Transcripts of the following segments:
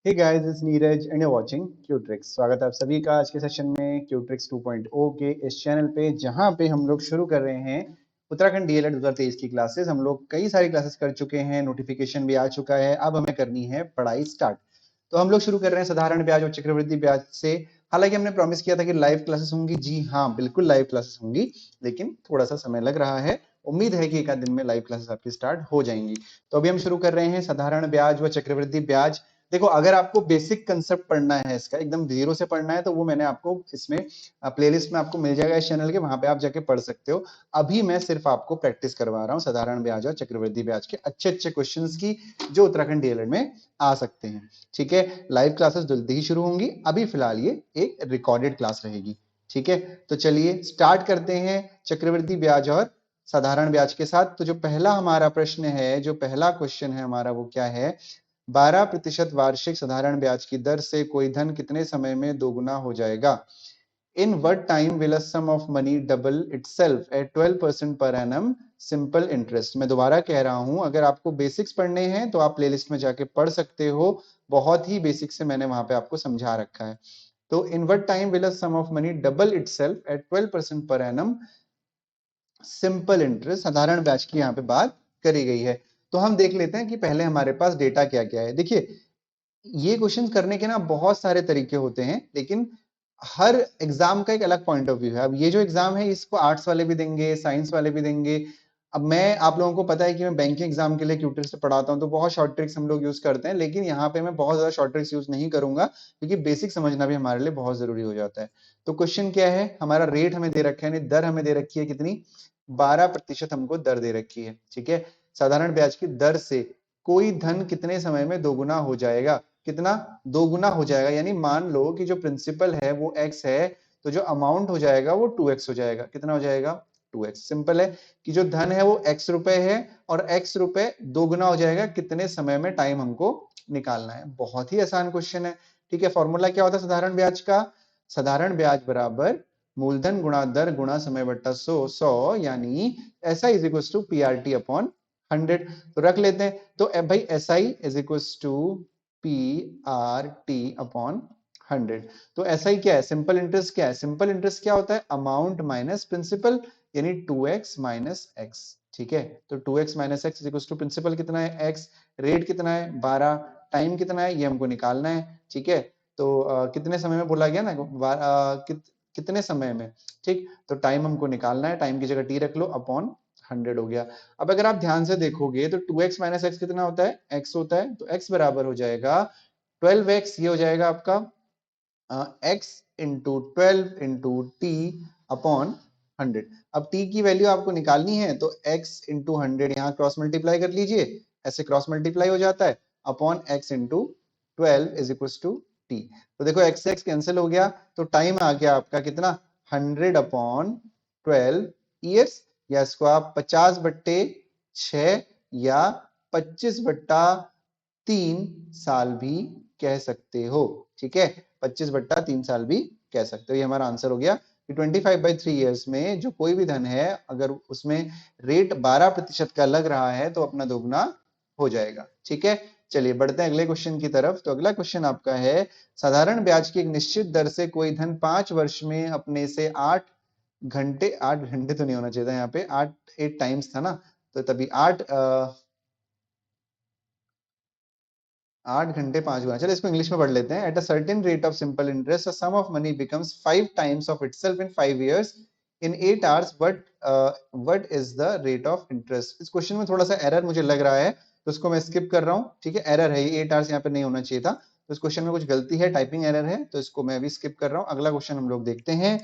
Hey guys, it's Neeraj and you're watching Qtricks। स्वागत है आप सभी का आज के सेशन में Qtricks 2.0 के इस चैनल पे, जहां पे हम लोग शुरू कर रहे हैं उत्तराखंड डीएलएड 2023 की क्लासेस। हम लोग कई सारी क्लासेस कर चुके हैं, नोटिफिकेशन भी आ चुका है, अब हमें करनी है पढ़ाई स्टार्ट। तो हम लोग शुरू कर रहे हैं साधारण ब्याज और चक्रवृद्धि ब्याज से। हालांकि हमने प्रॉमिस किया था कि लाइव क्लासेस होंगी, जी हाँ बिल्कुल लाइव क्लासेस होंगी, लेकिन थोड़ा सा समय लग रहा है। उम्मीद है कि एक आध दिन में लाइव क्लासेस आपकी स्टार्ट हो जाएंगी। तो अभी हम शुरू कर रहे हैं साधारण ब्याज व चक्रवृद्धि ब्याज। देखो, अगर आपको बेसिक कंसेप्ट पढ़ना है, इसका एकदम जीरो से पढ़ना है, तो वो मैंने आपको इसमें प्लेलिस्ट में आपको मिल जाएगा इस चैनल के, वहां पे आप जाके पढ़ सकते हो। अभी मैं सिर्फ आपको प्रैक्टिस करवा रहा हूँ साधारण ब्याज और चक्रवृद्धि ब्याज के अच्छे अच्छे क्वेश्चंस की, जो उत्तराखंड डीएलएड में आ सकते हैं। ठीक है, लाइव क्लासेस जल्दी ही शुरू होंगी, अभी फिलहाल ये एक रिकॉर्डेड क्लास रहेगी। ठीक है, तो चलिए स्टार्ट करते हैं चक्रवृद्धि ब्याज और साधारण ब्याज के साथ। तो जो पहला हमारा प्रश्न है, जो पहला क्वेश्चन है हमारा, वो क्या है? 12% वार्षिक साधारण ब्याज की दर से कोई धन कितने समय में दोगुना हो जाएगा? इन what time will a sum of money double itself at 12% per annum simple interest? मैं दोबारा कह रहा हूं, अगर आपको बेसिक्स पढ़ने हैं तो आप प्लेलिस्ट में जाके पढ़ सकते हो, बहुत ही बेसिक से मैंने वहां पे आपको समझा रखा है। तो इन what time will a sum of money double itself at 12% per annum simple interest, साधारण ब्याज की यहाँ पे बात करी गई है। तो हम देख लेते हैं कि पहले हमारे पास डेटा क्या क्या है। देखिए, ये क्वेश्चन करने के ना बहुत सारे तरीके होते हैं, लेकिन हर एग्जाम का एक अलग पॉइंट ऑफ व्यू है। अब ये जो एग्जाम है, इसको आर्ट्स वाले भी देंगे, साइंस वाले भी देंगे। अब मैं, आप लोगों को पता है कि मैं बैंकिंग एग्जाम के लिए ट्यूटर से पढ़ाता हूं, तो बहुत शॉर्ट ट्रिक्स हम लोग यूज करते हैं, लेकिन यहाँ पे मैं बहुत ज्यादा शॉर्ट ट्रिक्स यूज नहीं करूंगा, क्योंकि बेसिक समझना भी हमारे लिए बहुत जरूरी हो जाता है। तो क्वेश्चन क्या है हमारा? रेट हमें दे रखा है, दर हमें दे रखी है कितनी? 12% हमको दर दे रखी है। ठीक है, साधारण ब्याज की दर से कोई धन कितने समय में दोगुना हो जाएगा? कितना दोगुना हो जाएगा? यानी मान लो कि जो प्रिंसिपल है वो x है, तो जो अमाउंट हो जाएगा वो 2x हो जाएगा। कितना हो जाएगा? 2x। सिंपल है कि जो धन है वो x रुपए है, और x रुपए दोगुना हो जाएगा कितने समय में, टाइम हमको निकालना है। बहुत ही आसान क्वेश्चन है। ठीक है, फॉर्मूला क्या होता है साधारण ब्याज का? साधारण ब्याज बराबर मूलधन गुणा दर गुणा समय बट्टा 100, यानी SI is equal to PRT upon 100। तो रख लेते हैं। तो भाई SI is equal to PRT upon 100। तो SI क्या है? सिंपल इंटरेस्ट क्या है? सिंपल इंटरेस्ट क्या होता है? अमाउंट माइनस प्रिंसिपल, यानी 2x माइनस x। ठीक है, तो 2x minus x is equal to principal कितना है? x। रेट कितना है? 12। टाइम कितना है? ये हमको निकालना है। ठीक है, तो कितने समय में बोला गया ना, कितने समय में। ठीक, तो टाइम हमको निकालना है, टाइम की जगह t रख लो, अपॉन 100 हो गया। अब अगर आप ध्यान से देखोगे तो 2x माइनस एक्स कितना होता है? x होता है। तो x बराबर हो जाएगा 12x, ये हो जाएगा आपका x into 12 into T upon 100। अब t की वैल्यू आपको निकालनी है, तो x इंटू 100 यहाँ क्रॉस मल्टीप्लाई कर लीजिए, ऐसे क्रॉस मल्टीप्लाई हो जाता है, upon x into 12 is equal to t। तो देखो x से x कैंसिल हो गया, तो टाइम आ गया आपका कितना? 100 अपॉन 12 ईयर्स, या इसको आप 50/6 या 25/3 साल भी कह सकते हो। ठीक है, 25/3 साल भी कह सकते हो। ये हमारा आंसर हो गया कि 25/3 ईयर्स में जो कोई भी धन है, अगर उसमें रेट 12% का लग रहा है, तो अपना दोगुना हो जाएगा। ठीक है, चलिए बढ़ते हैं अगले क्वेश्चन की तरफ। तो अगला क्वेश्चन आपका है, साधारण ब्याज की एक निश्चित दर से कोई धन 5 वर्ष में अपने से 8 घंटे तो नहीं होना चाहिए था यहाँ पे, 8 टाइम्स था ना, तो तभी 8 घंटे 5 गुना। चलो इसको इंग्लिश में पढ़ लेते हैं। At a certain rate of simple interest a sum of money becomes 5 times of itself in 5 years in 8 hours, what is the rate of interest? इस क्वेश्चन में थोड़ा सा एरर मुझे लग रहा है, तो इसको मैं स्किप कर रहा हूँ। ठीक है, एरर है ये, 8 आवर्स यहाँ पे नहीं होना चाहिए था, तो इस क्वेश्चन में कुछ गलती है, टाइपिंग एरर है, तो इसको मैं अभी स्किप कर रहा हूँ। अगला क्वेश्चन हम लोग देखते हैं।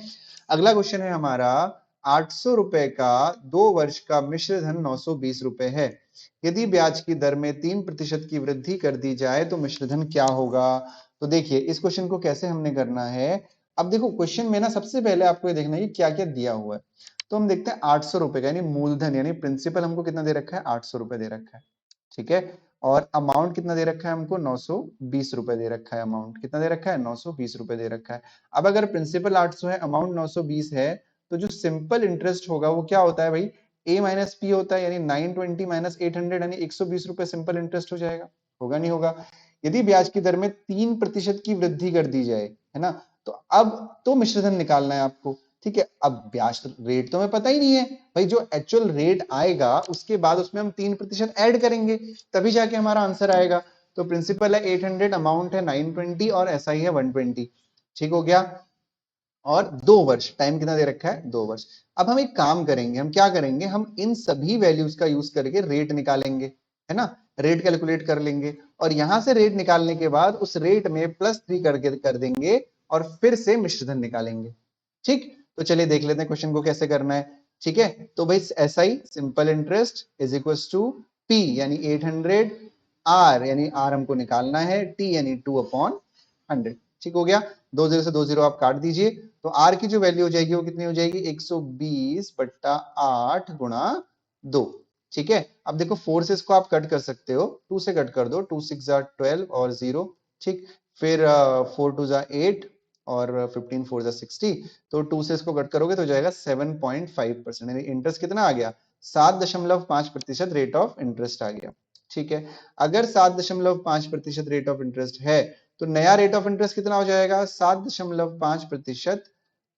अगला क्वेश्चन है हमारा, 800 रुपए का 2 वर्ष का मिश्र धन 920 रुपए है। यदि ब्याज की दर में 3% की वृद्धि कर दी जाए तो मिश्रधन क्या होगा? तो देखिए इस क्वेश्चन को कैसे हमने करना है। अब देखो क्वेश्चन में ना सबसे पहले आपको ये देखना है कि क्या क्या दिया हुआ है। तो हम देखते हैं 800 रुपए का, यानी मूलधन यानी प्रिंसिपल हमको कितना दे रखा है? 800 रुपए दे रखा है। ठीक है, और अमाउंट कितना दे रखा है हमको? 920 रुपए दे रखा है। अमाउंट कितना दे रखा है? 920 रुपए दे रखा है। अब अगर प्रिंसिपल 800 है, अमाउंट 920 है, तो जो सिंपल इंटरेस्ट होगा वो क्या होता है भाई? a माइनस पी होता है, यानी 920 माइनस 800, यानी 120 रुपए सिंपल इंटरेस्ट हो जाएगा। होगा नहीं होगा? यदि ब्याज की दर में 3% की वृद्धि कर दी जाए, है ना, तो अब तो मिश्रधन निकालना है आपको, ठीक है। अब ब्याज रेट तो हमें पता ही नहीं है भाई, जो एक्चुअल रेट आएगा उसके बाद उसमें हम 3% ऐड करेंगे, तभी जाके हमारा आंसर आएगा। तो प्रिंसिपल है 800, अमाउंट है 920 और एसआई है 120, ठीक हो गया। और 2 वर्ष, टाइम कितना दे रखा है, 2 वर्ष। अब हम एक काम करेंगे, हम क्या करेंगे, हम इन सभी वैल्यूज का यूज करके रेट निकालेंगे, है ना, रेट कैलकुलेट कर लेंगे, और यहां से रेट निकालने के बाद उस रेट में +3 करके कर देंगे और फिर से मिश्रधन निकालेंगे, ठीक। तो चलिए देख लेते हैं क्वेश्चन को कैसे करना है, ठीक है। तो भाई SI simple interest is equal to P यानी 800, आर यानी आर हमको निकालना है, टी यानी 2/100, ठीक हो गया। 20 से 20 आप काट दीजिए, तो आर की जो वैल्यू हो जाएगी वो कितनी हो जाएगी, 120/8 गुणा 2, ठीक है। अब देखो 4 से इसको आप कट कर सकते हो, 2 से कट कर दो, 2 6 12 और 0, ठीक। फिर 4 2 8 और 15 4 60, तो 2 से इसको कट करोगे तो हो जाएगा 7.5%, यानी इंटरेस्ट कितना आ गया, 7.5% रेट ऑफ इंटरेस्ट आ गया, ठीक है। अगर 7.5% रेट ऑफ इंटरेस्ट है तो नया रेट ऑफ इंटरेस्ट कितना हो जाएगा, 7.5%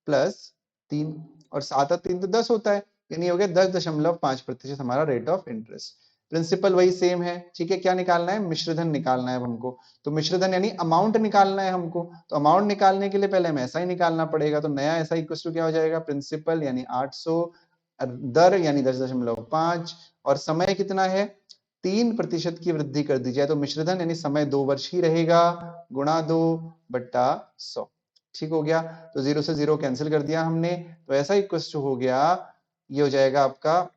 +3, और 7 और 3 तो 10 होता है, यानी हो गया 10.5% हमारा रेट ऑफ इंटरेस्ट। प्रिंसिपल वही सेम है, ठीक है। क्या निकालना है, मिश्रधन निकालना है हमको, तो मिश्रधन यानी अमाउंट निकालना है हमको, तो अमाउंट निकालने के लिए पहले हमें ऐसा ही निकालना पड़ेगा, तो नया ऐसा इक्वल टू क्या हो जाएगा, प्रिंसिपल यानी 800, दर यानी 10.5, और समय कितना है, 3% की वृद्धि कर दी जाए तो मिश्रधन यानी समय 2 वर्ष ही रहेगा, गुणा 2/100, ठीक हो गया। तो 0 से 0 कैंसिल कर दिया हमने, तो ऐसा इक्वल टू हो गया, ये हो जाएगा आपका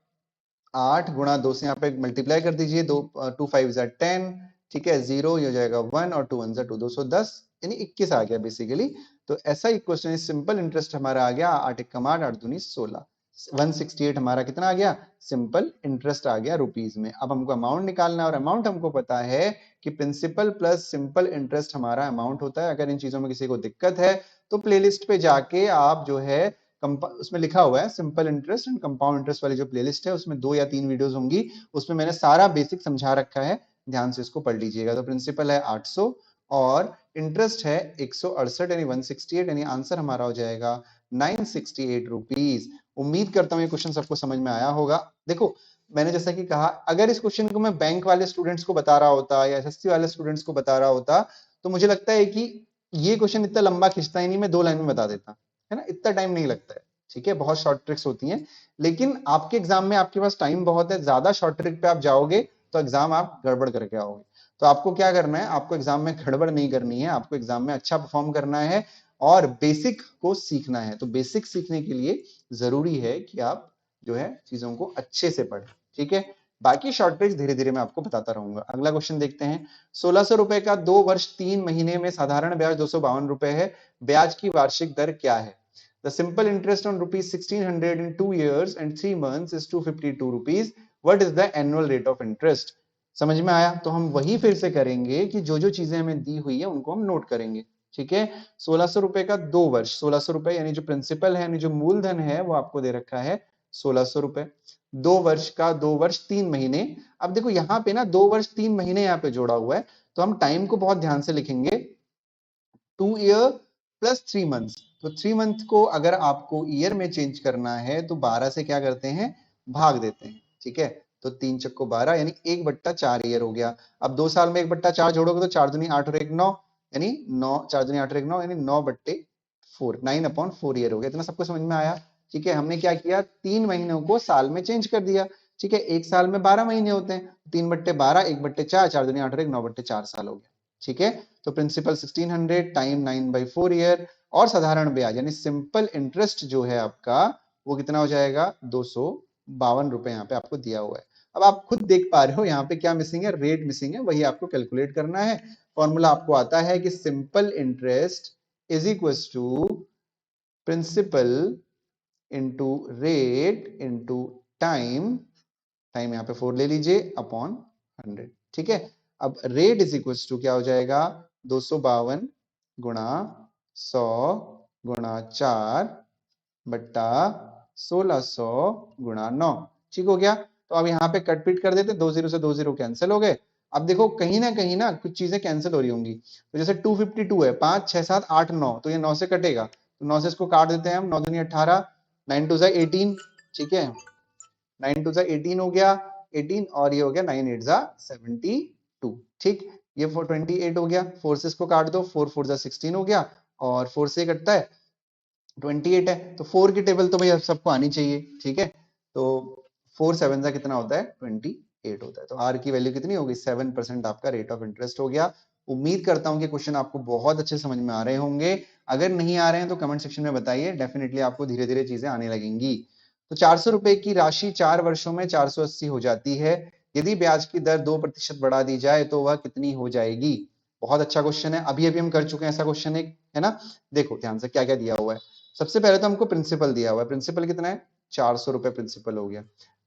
8 गुणा 2 से यहाँ पे मल्टीप्लाई कर दीजिए, 2 5 10, ठीक है, 0 ये हो जाएगा 1 और 2 1 2, 210 यानी 21 आ गया बेसिकली। तो ऐसा इक्वेशन सिंपल इंटरेस्ट हमारा आ गया 8 एकम 8 8 दूनी 16, 168 हमारा कितना आ गया, सिंपल इंटरेस्ट आ गया रुपीज में। अब हमको अमाउंट निकालना है, और अमाउंट हमको पता है कि प्रिंसिपल प्लस सिंपल इंटरेस्ट हमारा अमाउंट होता है। अगर इन चीजों में किसी को दिक्कत है तो प्लेलिस्ट पे जाके आप जो है उसमें लिखा हुआ है simple interest and compound interest वाली जो प्लेलिस्ट है, उसमें 2 या 3 वीडियोस होंगी, उसमें मैंने सारा बेसिक समझा रखा है, ध्यान से इसको पढ़ लीजिएगा। तो प्रिंसिपल है 800 और इंटरेस्ट है 168 यानी 168, यानी आंसर हमारा हो जाएगा 968 रुपीज। उम्मीद करता हूं ये क्वेश्चन सबको समझ में आया होगा। देखो मैंने जैसा कि कहा, अगर इस क्वेश्चन को मैं बैंक वाले स्टूडेंट्स को बता रहा होता या एसएससी वाले स्टूडेंट्स को बता रहा होता, तो मुझे लगता है कि ये क्वेश्चन इतना लंबा खिंचता ही नहीं, मैं 2 लाइन में बता देता, है ना, इतना टाइम नहीं लगता है, ठीक है। बहुत शॉर्ट ट्रिक्स होती हैं, लेकिन आपके एग्जाम में आपके पास टाइम बहुत है, ज्यादा शॉर्ट ट्रिक पे आप जाओगे तो एग्जाम आप गड़बड़ करके आओगे। तो आपको क्या करना है, आपको एग्जाम में गड़बड़ नहीं करनी है, आपको एग्जाम में अच्छा परफॉर्म करना है और बेसिक को सीखना है। तो बेसिक सीखने के लिए जरूरी है कि आप जो है चीजों को अच्छे से पढ़ें, ठीक है। बाकी शॉर्ट ट्रिक्स धीरे धीरे मैं आपको बताता रहूंगा। अगला क्वेश्चन देखते हैं। 1600 रुपए का 2 वर्ष 3 महीने में साधारण ब्याज 252 रुपए है, ब्याज की वार्षिक दर क्या है। The simple interest on rupees 1600 in 2 years and 3 months is 252 rupees. What is the annual rate of interest? समझ में आया। तो हम वही फिर से करेंगे कि जो जो चीजें हमें दी हुई है उनको हम नोट करेंगे, ठीक है। 1600 रुपए का 2 वर्ष, 1600 रुपए यानी जो प्रिंसिपल है, यानी जो मूलधन है वो आपको दे रखा है 1600 रुपए। 2 वर्ष का 2 वर्ष 3 महीने। अब देखो यहाँ पे ना 2 वर्ष 3 महीने यहाँ पे जोड़ा हुआ है, तो हम टाइम को बहुत ध्यान से लिखेंगे, 2 ईयर प्लस 3 मंथ्स। तो 3 मंथ को अगर आपको ईयर में चेंज करना है तो 12 से क्या करते हैं, भाग देते हैं, ठीक है। तो 3 चक्को 12 यानी 1/4 ईयर हो गया। अब 2 साल में 1/4 जोड़ोगे तो 4 दूनी 8 और 1 9, यानी 9, 4 दूनी 8 और 1 9 यानी 9/4, 9/4 ईयर हो गया। इतना सबको समझ में आया, ठीक है। हमने क्या किया, 3 महीनों को साल में चेंज कर दिया, ठीक है। एक साल में 12 महीने होते हैं, 3/12 1/4, 4 दूनी 8 और 1 9/4 साल हो गया, ठीक है। तो प्रिंसिपल 1600 टाइम 9/4 ईयर, और साधारण ब्याज यानी सिंपल इंटरेस्ट जो है आपका वो कितना हो जाएगा, 252 रुपए यहाँ पे आपको दिया हुआ है। अब आप खुद देख पा रहे हो यहाँ पे क्या मिसिंग है, रेट मिसिंग है, वही आपको कैलकुलेट करना है। फॉर्मूला आपको आता है कि simple interest is equal to principal into rate into time, time यहाँ पे 4 ले लीजिए, अपॉन 100, ठीक है। अब रेट इज इक्वल टू क्या हो जाएगा, 252 गुणा 100 गुणा 4 बट्टा 1600 गुणा 9, ठीक हो गया। तो अब यहाँ पे कट पीट कर देते, 2 0 से 2 0 कैंसिल हो गए, अब देखो कहीं ना कुछ चीजें कैंसिल हो रही होंगी, तो जैसे 252 है, 5 6 7 8 9, तो ये 9 से कटेगा, तो 9 से इसको काट देते हैं हम, 9 दूनी 18, 9 टू 18, ठीक है, 9 टू 18 हो गया 18, और ये हो गया 9 8 72, ठीक, ये 428 हो गया, 4 से इसको काट दो, 4 4 16 हो गया, और 4 से कटता है 28 है, तो 4 की टेबल तो भाई सबको आनी चाहिए, ठीक है, तो 4 7 का कितना होता है 28 होता है, तो आर की वैल्यू कितनी होगी 7% आपका रेट ऑफ इंटरेस्ट हो गया। उम्मीद करता हूं कि क्वेश्चन आपको बहुत अच्छे समझ में आ रहे होंगे, अगर नहीं आ रहे हैं तो कमेंट सेक्शन में बताइए, डेफिनेटली आपको धीरे धीरे चीजें आने लगेंगी। तो 400 रुपए की राशि 4 वर्षों में 480 हो जाती है, यदि ब्याज की दर 2% बढ़ा दी जाए तो वह कितनी हो जाएगी। बहुत अच्छा क्वेश्चन है, अभी अभी हम कर चुके हैं ऐसा क्वेश्चन एक, है ना। देखो ध्यान से क्या क्या दिया हुआ है, सबसे पहले तो हमको प्रिंसिपल दिया हुआ है, प्रिंसिपल कितना है 400 रुपए प्रिंसिपल हो गया,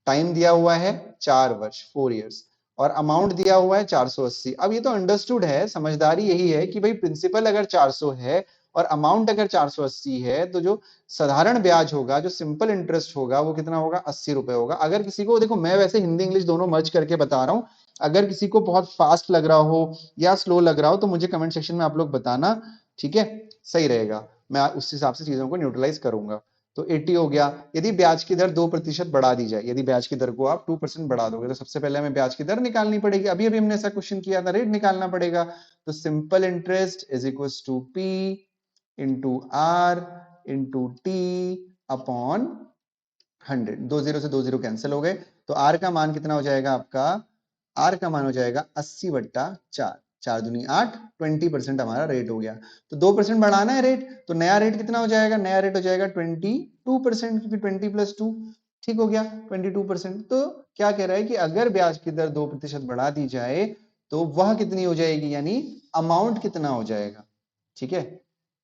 टाइम दिया हुआ है 4 वर्ष 4 इयर्स, और अमाउंट दिया हुआ है 480। अब ये तो अंडरस्टूड है, समझदारी यही है कि भाई प्रिंसिपल अगर 400 है और अमाउंट अगर 480 है, तो जो साधारण ब्याज होगा, जो सिंपल इंटरेस्ट होगा, वो कितना होगा 80 रुपए होगा। अगर किसी को, देखो मैं वैसे हिंदी इंग्लिश दोनों मर्ज करके बता रहा हूं, अगर किसी को बहुत फास्ट लग रहा हो या स्लो लग रहा हो तो मुझे कमेंट सेक्शन में आप लोग बताना, ठीक है, सही रहेगा, मैं उस हिसाब से चीजों को न्यूट्रलाइज करूंगा। तो 80 हो गया, यदि ब्याज की दर 2% बढ़ा दी जाए, यदि ब्याज की दर को आप 2% बढ़ा दोगे, तो सबसे पहले हमें ब्याज की दर निकालनी पड़ेगी, अभी अभी हमने ऐसा क्वेश्चन किया था, रेट निकालना पड़ेगा। तो simple interest is equal to P into R into T upon 100, 20 से 20 कैंसिल हो गए, तो आर का मान कितना हो जाएगा आपका, आर का मान हो जाएगा 80/4, 4 दूनी 8, 20% हमारा रेट हो गया। तो 2% बढ़ाना है रेट, तो नया रेट कितना हो जाएगा, नया रेट हो जाएगा 22%, क्योंकि 20 + 2, ठीक हो गया 22%। तो क्या कह रहा है कि अगर ब्याज की दर 2% बढ़ा दी जाए तो वह कितनी हो जाएगी, यानी अमाउंट कितना हो जाएगा, ठीक है,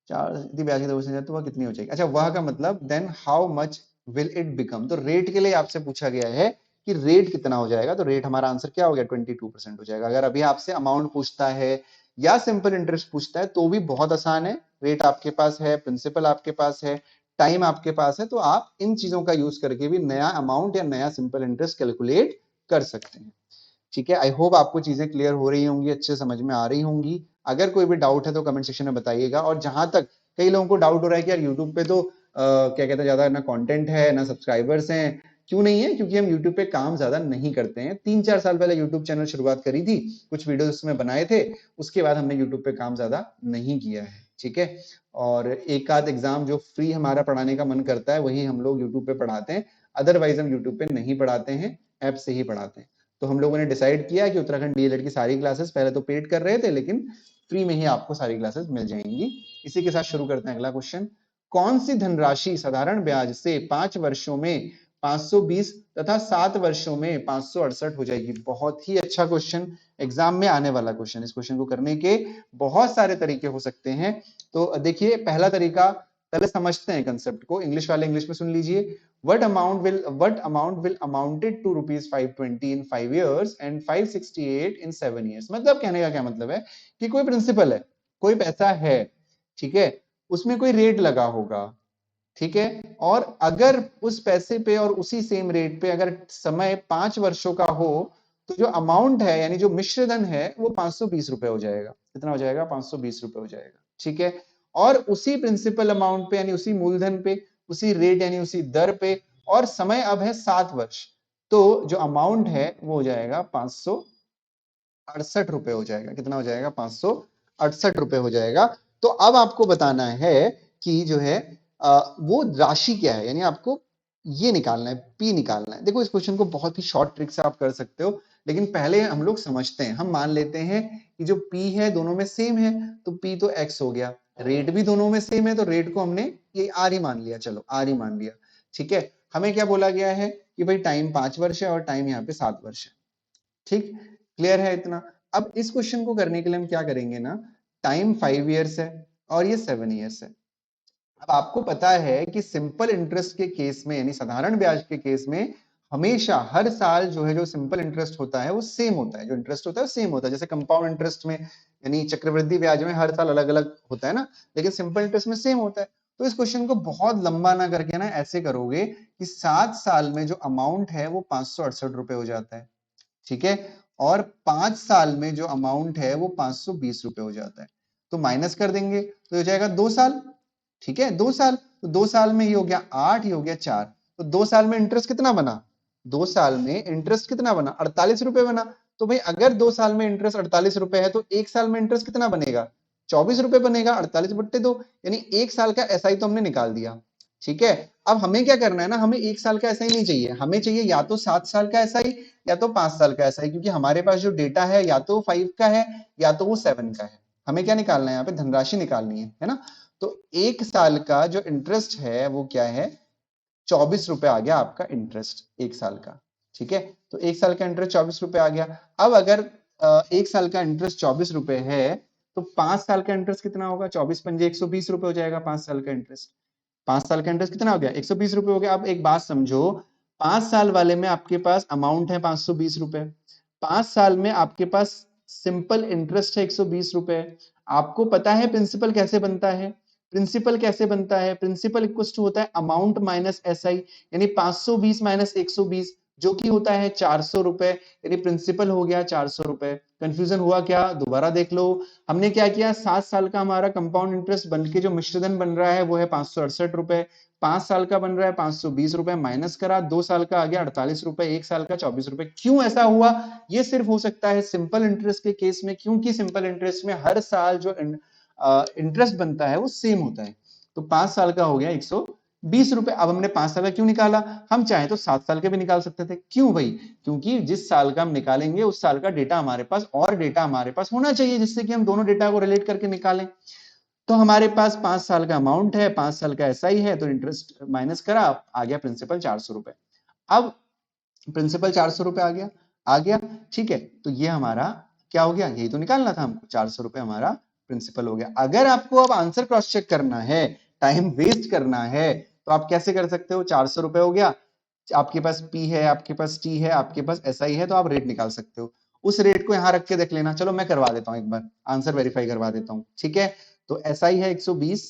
चार यदि ब्याज की दर से तो वह कितनी हो जाएगी। अच्छा, वह का मतलब then how much will it become, तो रेट के लिए आपसे पूछा गया है कि रेट कितना हो जाएगा, तो रेट हमारा आंसर क्या हो गया 22% हो जाएगा। अगर अभी आपसे अमाउंट पूछता है या सिंपल इंटरेस्ट पूछता है तो भी बहुत आसान है, रेट आपके पास है, प्रिंसिपल आपके पास है, टाइम आपके पास है, तो आप इन चीजों का यूज करके भी नया अमाउंट या नया सिंपल इंटरेस्ट कैलकुलेट कर सकते हैं। ठीक है, आई होप आपको चीजें क्लियर हो रही होंगी, अच्छे समझ में आ रही होंगी। अगर कोई भी डाउट है तो कमेंट सेक्शन में बताइएगा। और जहां तक कई लोगों को डाउट हो रहा है कि यार यूट्यूब पे तो क्या कहते हैं ज्यादा ना कंटेंट है ना सब्सक्राइबर्स हैं, क्यों नहीं है, क्योंकि हम यूट्यूब पे काम ज्यादा नहीं करते हैं। 3-4 साल पहले यूट्यूब चैनल शुरुआत करी थी, कुछ वीडियोस उसमें बनाए थे, उसके बाद हमने यूट्यूब पे काम ज्यादा नहीं किया है, ठीक है। और एक आध एग्जाम जो फ्री हमारा पढ़ाने का मन करता है वही हम लोग यूट्यूब पे पढ़ाते हैं, अदरवाइज हम यूट्यूब पे नहीं पढ़ाते हैं, ऐप से ही पढ़ाते हैं। तो हम लोगों ने डिसाइड किया कि उत्तराखंड डीएलएड की सारी क्लासेस पहले तो पेड कर रहे थे, लेकिन फ्री में ही आपको सारी क्लासेस मिल जाएंगी। इसी के साथ शुरू करते हैं अगला क्वेश्चन। कौन सी धनराशि साधारण ब्याज से 5 वर्षों में 520 तथा 7 वर्षों में 568 हो जाएगी। बहुत ही अच्छा क्वेश्चन, एग्जाम में आने वाला क्वेश्चन। इस क्वेश्चन को करने के बहुत सारे तरीके हो सकते हैं। तो देखिए, पहला तरीका, पहले समझते हैं कंसेप्ट को, इंग्लिश वाले इंग्लिश में सुन लीजिए। what amount will amounted to rupees 520 in 5 years and 568 in 7 years। मतलब कहने का क्या मतलब है कि कोई प्रिंसिपल है, कोई पैसा है, ठीक है, उसमें कोई रेट लगा होगा, ठीक है, और अगर उस पैसे पे और उसी सेम रेट पे अगर समय 5 वर्षों का हो तो जो अमाउंट है यानी जो मिश्र धन है वो 520 रुपए हो जाएगा। कितना हो जाएगा 520 रुपए हो जाएगा, ठीक है। और उसी प्रिंसिपल अमाउंट पे यानी उसी मूलधन पे, उसी रेट यानी उसी दर पे, और समय अब है 7 वर्ष, तो जो अमाउंट है वो हो जाएगा 568 रुपए हो जाएगा। कितना हो जाएगा 568 रुपए हो जाएगा। तो अब आपको बताना है कि जो है वो राशि क्या है, यानी आपको ये निकालना है, पी निकालना है। देखो इस क्वेश्चन को बहुत ही शॉर्ट ट्रिक से आप कर सकते हो, लेकिन पहले हम लोग समझते हैं। हम मान लेते हैं कि जो पी है दोनों में सेम है, तो पी तो एक्स हो गया, रेट भी दोनों में सेम है तो रेट को हमने ये आर ही मान लिया, चलो आर ही मान लिया, ठीक है। हमें क्या बोला गया है कि भाई टाइम 5 वर्ष है और टाइम यहाँ पे 7 वर्ष है, ठीक, क्लियर है इतना। अब इस क्वेश्चन को करने के लिए हम क्या करेंगे ना, टाइम 5 इयर्स है और ये 7 इयर्स है। अब आपको पता है कि सिंपल इंटरेस्ट के केस में यानी साधारण ब्याज के केस में हमेशा हर साल जो है जो सिंपल इंटरेस्ट होता है वो सेम होता है, जो इंटरेस्ट होता है वो सेम होता है। जैसे कंपाउंड इंटरेस्ट में यानी चक्रवृद्धि ब्याज में हर साल अलग अलग होता है ना, लेकिन सिंपल इंटरेस्ट में सेम होता है। तो इस क्वेश्चन को बहुत लंबा ना करके ना ऐसे करोगे कि 7 साल में जो अमाउंट है वो 568 रुपए हो जाता है, ठीक है। और 5 साल में जो अमाउंट है वो 520 रुपए हो जाता है। तो माइनस कर देंगे तो हो जाएगा 2 साल। ठीक है, 2 साल, तो 2 साल में ये हो गया 8, ये हो गया 4, तो 2 साल में इंटरेस्ट कितना बना? 2 साल में इंटरेस्ट कितना बना? 48 रुपए बना। तो भाई अगर 2 साल में इंटरेस्ट 48 रुपए है तो 1 साल में इंटरेस्ट कितना बनेगा? 24 रुपए बनेगा, 48/2, यानी 1 साल का एसआई तो हमने निकाल दिया। ठीक है, अब हमें क्या करना है ना, हमें 1 साल का एसआई नहीं चाहिए, हमें चाहिए या तो 7 साल का एसआई या तो 5 साल का एसआई, क्योंकि हमारे पास जो डेटा है या तो 5 का है या तो वो 7 का है। हमें क्या निकालना है? यहाँ पे धनराशि निकालनी है ना। तो 1 साल का जो इंटरेस्ट है वो क्या है? 24 रुपए आ गया आपका इंटरेस्ट 1 साल का। ठीक है, तो 1 साल का इंटरेस्ट 24 रुपए आ गया। अब अगर 1 साल का इंटरेस्ट 24 रुपए है तो 5 साल का इंटरेस्ट कितना होगा? 24 पंजे 120 रुपए हो जाएगा 5 साल का इंटरेस्ट। 5 साल का इंटरेस्ट कितना हो गया? 120 रुपए हो गया। अब एक बात समझो, 5 साल वाले में आपके पास अमाउंट है 520 रुपए, 5 साल में आपके पास सिंपल इंटरेस्ट है 120 रुपए। आपको पता है प्रिंसिपल कैसे बनता है? प्रिंसिपल कैसे बनता है? प्रिंसिपल इक्वल टू होता है अमाउंट माइनस एसआई, यानी 520 माइनस 120 जो कि होता है 400 रुपए, यानी प्रिंसिपल हो गया 400 रुपए। कंफ्यूजन हुआ क्या? दोबारा देख लो। हमने क्या किया, 7 साल का हमारा कंपाउंड इंटरेस्ट बन के जो मिश्रधन बन रहा है वो है 568 रुपए, 5 साल का बन रहा है 520 रुपए, माइनस करा, 2 साल का आ गया 48 रुपए, 1 साल का 24 रुपए। क्यों ऐसा हुआ? ये सिर्फ हो सकता है सिंपल इंटरेस्ट के केस में, क्योंकि सिंपल इंटरेस्ट में हर साल जो इंटरेस्ट बनता है वो सेम होता है। तो 5 साल का हो गया 120 रुपए। अब हमने 5 साल का क्यों निकाला? हम चाहे तो 7 साल के भी निकाल सकते थे। क्यों भाई? क्योंकि जिस साल का हम निकालेंगे उस साल का डेटा हमारे पास और डेटा हमारे पास होना चाहिए जिससे कि हम दोनों डेटा को रिलेट करके निकालें। तो हमारे पास 5 साल का अमाउंट है, 5 साल का एसआई है, तो इंटरेस्ट माइनस करा, आ गया प्रिंसिपल 400 रुपए। अब प्रिंसिपल 400 रुपए आ गया। ठीक है, तो ये हमारा क्या हो गया? यही तो निकालना था हमको, 400 रुपए हमारा प्रिंसिपल हो गया। अगर आपको अब आंसर क्रॉस चेक करना है, टाइम वेस्ट करना है, तो आप कैसे कर सकते हो? 400 रुपए हो गया, आपके पास पी है, आपके पास टी है, आपके पास एसआई है, तो आप रेट निकाल सकते हो। उस रेट को यहां रख के देख लेना। चलो मैं करवा देता हूं, एक बार आंसर वेरीफाई करवा देता हूं। ठीक है, तो एसआई है 120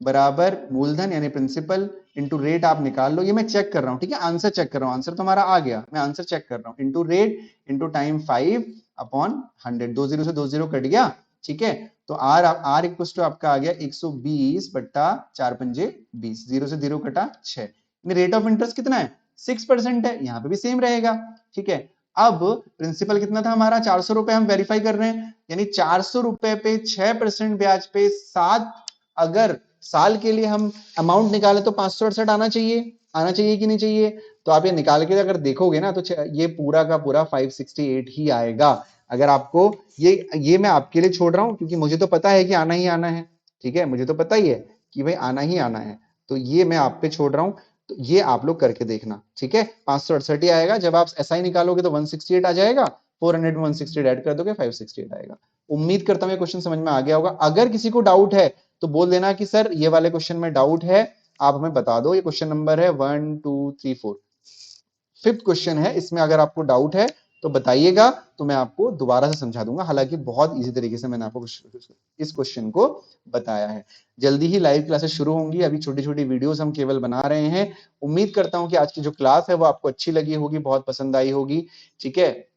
बराबर मूलधन यानी प्रिंसिपल इंटू रेट, आप निकाल लो। ये मैं चेक कर रहा हूं, ठीक है, आंसर चेक कर रहा हूं, आंसर तो हमारा आ गया, मैं आंसर चेक कर रहा हूं। इंटू रेट इंटू टाइम 5/100, 20 से 20 कट गया। ठीक है, तो आर इक्वल टू आपका आ गया 120 बट्टा 4 पंजे 20, 0 से 0 कटा 6। रेट ऑफ इंटरेस्ट कितना है? 6% है, यहाँ पे भी सेम रहेगा। ठीक है, अब प्रिंसिपल कितना था हमारा? 400 रुपए हम वेरीफाई कर रहे हैं, यानी 400 रुपए पे 6% ब्याज पे 7, अगर साल के लिए हम अमाउंट निकाले तो 568 आना चाहिए कि नहीं चाहिए? तो आप ये निकाल के अगर देखोगे ना तो ये पूरा का पूरा 568 ही आएगा। अगर आपको ये मैं आपके लिए छोड़ रहा हूं क्योंकि मुझे तो पता है कि आना ही आना है। ठीक है, मुझे तो पता ही है कि भाई आना ही आना है, तो ये मैं आप पे छोड़ रहा हूं, तो ये आप लोग करके देखना। ठीक है, 568 ही आएगा। जब आप एसआई निकालोगे तो 168 आ जाएगा, 400 में 168 ऐड कर दोगे 568 आएगा। उम्मीद करता हूं ये क्वेश्चन समझ में आ गया होगा। अगर किसी को डाउट है तो बोल देना कि सर ये वाले क्वेश्चन में डाउट है, आप हमें बता दो। ये क्वेश्चन नंबर है 1 2 3 4, 5th क्वेश्चन है। इसमें अगर आपको डाउट है तो बताइएगा, तो मैं आपको दोबारा से समझा दूंगा। हालांकि बहुत इजी तरीके से मैंने आपको इस क्वेश्चन को बताया है। जल्दी ही लाइव क्लासेस शुरू होंगी, अभी छोटी छोटी वीडियोस हम केवल बना रहे हैं। उम्मीद करता हूं कि आज की जो क्लास है वो आपको अच्छी लगी होगी, बहुत पसंद आई होगी। ठीक है,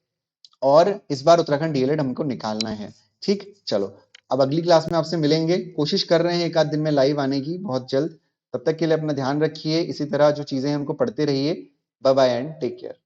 और इस बार उत्तराखंड डीएलएड हमको निकालना है। ठीक, चलो अब अगली क्लास में आपसे मिलेंगे। कोशिश कर रहे हैं एक आध दिन में लाइव आने की, बहुत जल्द। तब तक के लिए अपना ध्यान रखिए, इसी तरह जो चीजें हमको पढ़ते रहिए। Bye bye and take care.